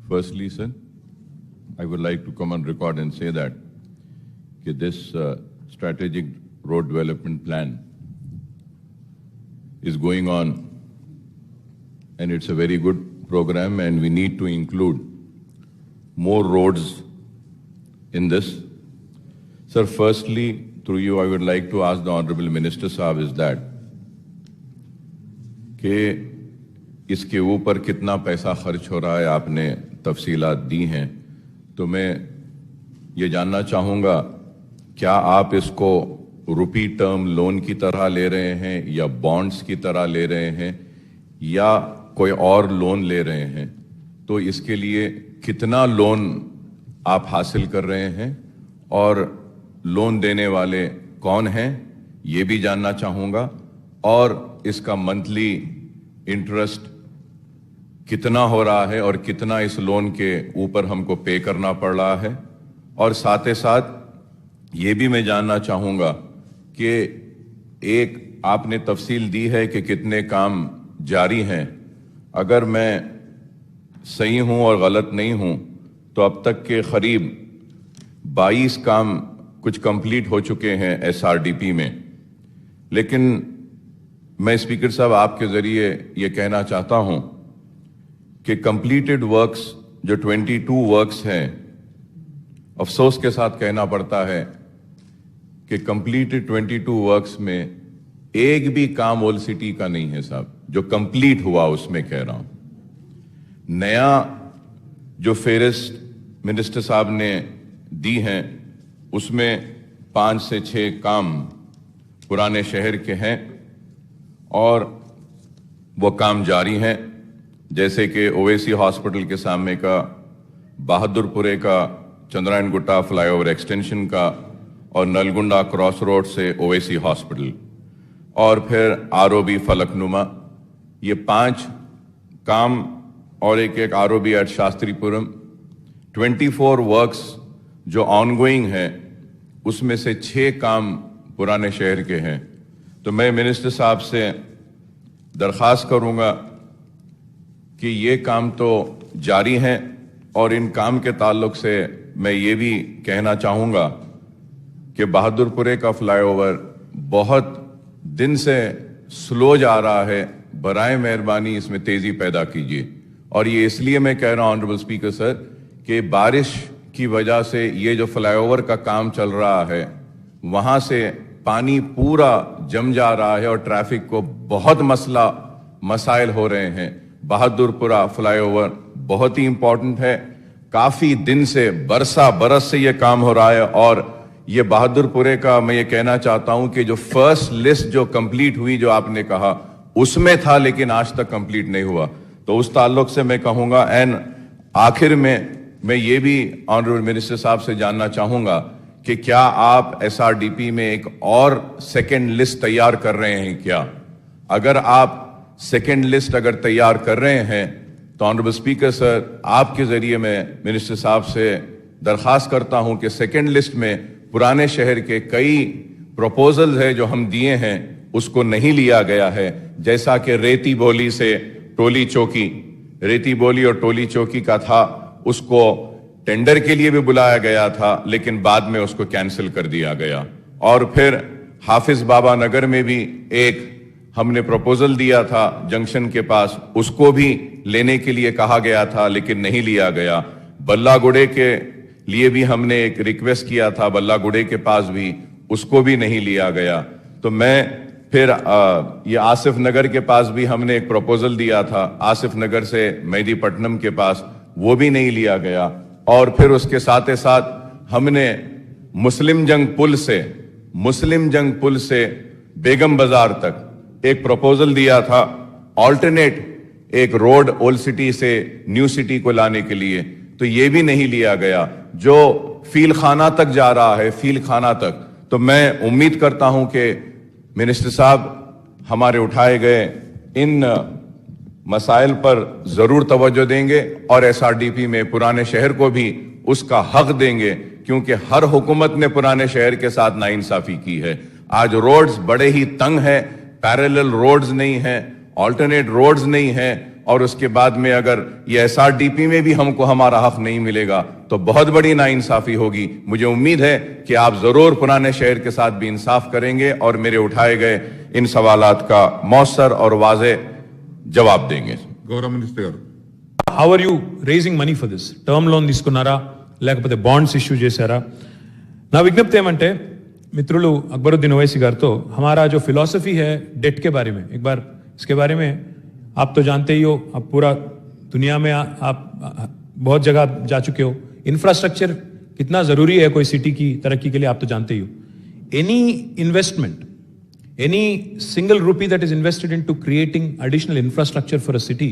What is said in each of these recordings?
Firstly, sir, I would like to come on record and say that this strategic road development plan is going on, and it's a very good program, and we need to include more roads in this. Sir, firstly, through you, I would like to ask the Honorable Minister Sahab is that कि इसके ऊपर कितना पैसा खर्च हो रहा है, आपने तफसीलात दी हैं, तो मैं ये जानना चाहूँगा क्या आप इसको रुपी टर्म लोन की तरह ले रहे हैं या बॉन्ड्स की तरह ले रहे हैं या कोई और लोन ले रहे हैं, तो इसके लिए कितना लोन आप हासिल कर रहे हैं और लोन देने वाले कौन हैं ये भी जानना चाहूँगा, और इसका मंथली इंटरेस्ट कितना हो रहा है और कितना इस लोन के ऊपर हमको पे करना पड़ रहा है, और साथ ही साथ ये भी मैं जानना चाहूँगा कि एक आपने तफसील दी है कि कितने काम जारी हैं, अगर मैं सही हूँ और गलत नहीं हूँ तो अब तक के करीब 22 काम कुछ कंप्लीट हो चुके हैं एसआरडीपी में। लेकिन मैं स्पीकर साहब आपके ज़रिए ये कहना चाहता हूँ कि कंप्लीटेड वर्क्स जो 22 वर्क्स हैं, अफसोस के साथ कहना पड़ता है कि कंप्लीटेड 22 वर्क्स में एक भी काम ओल्ड सिटी का नहीं है साहब, जो कंप्लीट हुआ उसमें कह रहा हूँ। नया जो फेरिस्ट मिनिस्टर साहब ने दी हैं उसमें 5 से 6 काम पुराने शहर के हैं और वो काम जारी हैं, जैसे कि ओवैसी हॉस्पिटल के सामने का, बहादुरपुरे का चंद्रायन गुट्टा फ्लाईओवर एक्सटेंशन का, और नलगुंडा क्रॉस रोड से ओवैसी हॉस्पिटल, और फिर आरओबी फलकनुमा, ये 5 काम, और एक आरओबी एट शास्त्रीपुरम। 24 वर्क्स जो ऑनगोइंग हैं उसमें से 6 काम पुराने शहर के हैं। तो मैं मिनिस्टर साहब से दरख्वास्त करूंगा कि ये काम तो जारी हैं, और इन काम के ताल्लुक से मैं ये भी कहना चाहूँगा कि बहादुरपुरे का फ्लाईओवर बहुत दिन से स्लो जा रहा है, बराए मेहरबानी इसमें तेज़ी पैदा कीजिए। और ये इसलिए मैं कह रहा हूँ ऑनरेबल स्पीकर सर कि बारिश की वजह से ये जो फ्लाईओवर का काम चल रहा है वहाँ से पानी पूरा जम जा रहा है और ट्रैफिक को बहुत मसाइल हो रहे हैं। बहादुरपुरा फ्लाईओवर बहुत ही इम्पोर्टेंट है, काफ़ी दिन से बरस से ये काम हो रहा है, और ये बहादुरपुरे का मैं ये कहना चाहता हूँ कि जो फर्स्ट लिस्ट जो कंप्लीट हुई जो आपने कहा उसमें था, लेकिन आज तक कंप्लीट नहीं हुआ। तो उस ताल्लुक से मैं कहूँगा, एंड आखिर में मैं ये भी ऑनरेबल मिनिस्टर साहब से जानना चाहूँगा कि क्या आप एसआरडीपी में एक और सेकेंड लिस्ट तैयार कर रहे हैं क्या? अगर आप सेकेंड लिस्ट अगर तैयार कर रहे हैं तो ऑनरेबल स्पीकर सर आपके ज़रिए मैं मिनिस्टर साहब से दरख्वास्त करता हूँ कि सेकेंड लिस्ट में पुराने शहर के कई प्रपोजल्स है जो हम दिए हैं उसको नहीं लिया गया है, जैसा कि रेती बोली से टोली चौकी, रेती बोली और टोली चौकी का था, उसको टेंडर के लिए भी बुलाया गया था लेकिन बाद में उसको कैंसिल कर दिया गया। और फिर हाफिज बाबा नगर में भी एक हमने प्रपोजल दिया था जंक्शन के पास, उसको भी लेने के लिए कहा गया था लेकिन नहीं लिया गया। बल्लागुड़े के लिए भी हमने एक रिक्वेस्ट किया था, बल्लागुड़े के पास भी, उसको भी नहीं लिया गया। तो मैं फिर ये आसिफ नगर के पास भी हमने एक प्रपोजल दिया था, आसिफ नगर से मेहदीपट्टनम के पास, वो भी नहीं लिया गया। और फिर उसके साथ ही साथ हमने मुस्लिम जंग पुल से बेगम बाजार तक एक प्रपोजल दिया था, ऑल्टरनेट एक रोड ओल्ड सिटी से न्यू सिटी को लाने के लिए, तो ये भी नहीं लिया गया, जो फील खाना तक जा रहा है, फील खाना तक। तो मैं उम्मीद करता हूं कि मिनिस्टर साहब हमारे उठाए गए इन मसाइल पर जरूर तवज्जो देंगे और एसआरडीपी में पुराने शहर को भी उसका हक देंगे, क्योंकि हर हुकूमत ने पुराने शहर के साथ नाइंसाफी की है। आज रोड्स बड़े ही तंग हैं, पैरेलल रोड्स नहीं हैं, ऑल्टरनेट रोड्स नहीं हैं, اور اس کے بعد میں اگر یہ SRDP میں بھی ہم کو ہمارا حق نہیں ملے گا تو بہت بڑی ناانصافی ہوگی. مجھے امید ہے کہ آپ ضرور پرانے شہر کے ساتھ بھی انصاف کریں گے اور میرے اٹھائے گئے ان سوالات کا مؤثر اور واضح جواب دیں گے. గౌరవ మినిస్టర్ గారు, How are you raising money for this? Term loan తీసుకున్నారా లేకపోతే బాండ్స్ ఇష్యూ చేశారా? నా విజ్ఞప్తి ఏమంటే మిత్రులు అక్బరుద్దీన్ ఓవైసీ గారితో हमारा जो फिलॉसफी है डेट के बारे में, एक बार इसके बारे में आप तो जानते ही हो, आप पूरा दुनिया में आप बहुत जगह जा चुके हो. इंफ्रास्ट्रक्चर कितना ज़रूरी है कोई सिटी की तरक्की के लिए आप तो जानते ही हो. Any investment, any single rupee that is invested into creating additional infrastructure for a city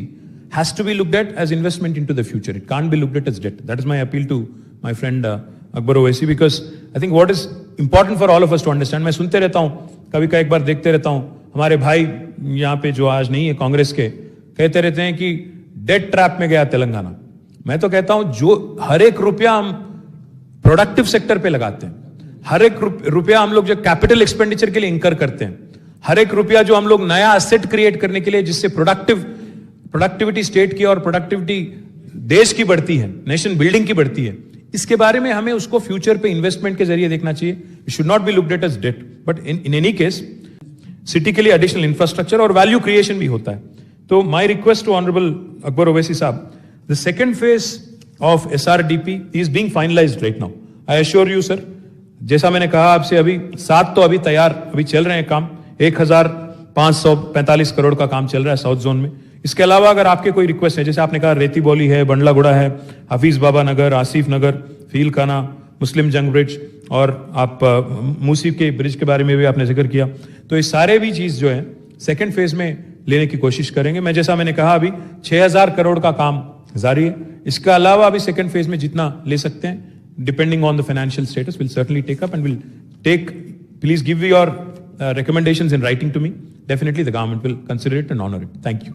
has to be looked at as investment into the future. It can't be looked at as debt. That is my appeal to my friend Akbar Owaisi, because I think what is important for all of us to understand, मैं सुनते रहता हूँ, कभी का एक बार देखते रहता हूँ, हमारे भाई यहाँ पे जो आज नहीं है कांग्रेस के, कहते रहते हैं कि डेट ट्रैप में गया तेलंगाना. मैं तो कहता हूँ जो हर एक रुपया हम प्रोडक्टिव सेक्टर पे लगाते हैं, हर एक रुपया हम लोग जो कैपिटल एक्सपेंडिचर के लिए इंकर करते हैं, हर एक रुपया जो हम लोग नया एसेट क्रिएट करने के लिए, जिससे प्रोडक्टिविटी स्टेट की और प्रोडक्टिविटी देश की बढ़ती है, नेशन बिल्डिंग की बढ़ती है, इसके बारे में हमें उसको फ्यूचर पे इन्वेस्टमेंट के जरिए देखना चाहिए. It should not be looked at as debt, but in any case city के लिए एडिशनल इंफ्रास्ट्रक्चर और वैल्यू क्रिएशन भी होता है. तो my request to honourable Akbar Owaisi sahab, the second phase of SRDP is being finalised right now. I assure you sir, जैसा मैंने कहा आपसे, अभी 7 तो अभी तैयार, अभी चल रहे हैं काम. 1545 करोड़ का काम चल रहा है साउथ जोन में. इसके अलावा अगर आपके कोई रिक्वेस्ट है, जैसे आपने कहा रेती बोली है, बंडलागुड़ा है, हफीज बाबा नगर, आसिफ नगर, फील खाना, मुस्लिम जंग ब्रिज, और आप मूसी के ब्रिज के बारे में भी आपने जिक्र किया, तो ये सारे भी चीज जो है सेकेंड फेज में लेने की कोशिश करेंगे. मैं जैसा मैंने कहा अभी 6000 करोड़ का काम जारी है. इसका अलावा अभी सेकेंड फेज में जितना ले सकते हैं, depending on the financial status, we'll certainly take up, and we'll take, please give your recommendations in writing to me. Definitely the government will consider it and honor it. Thank you.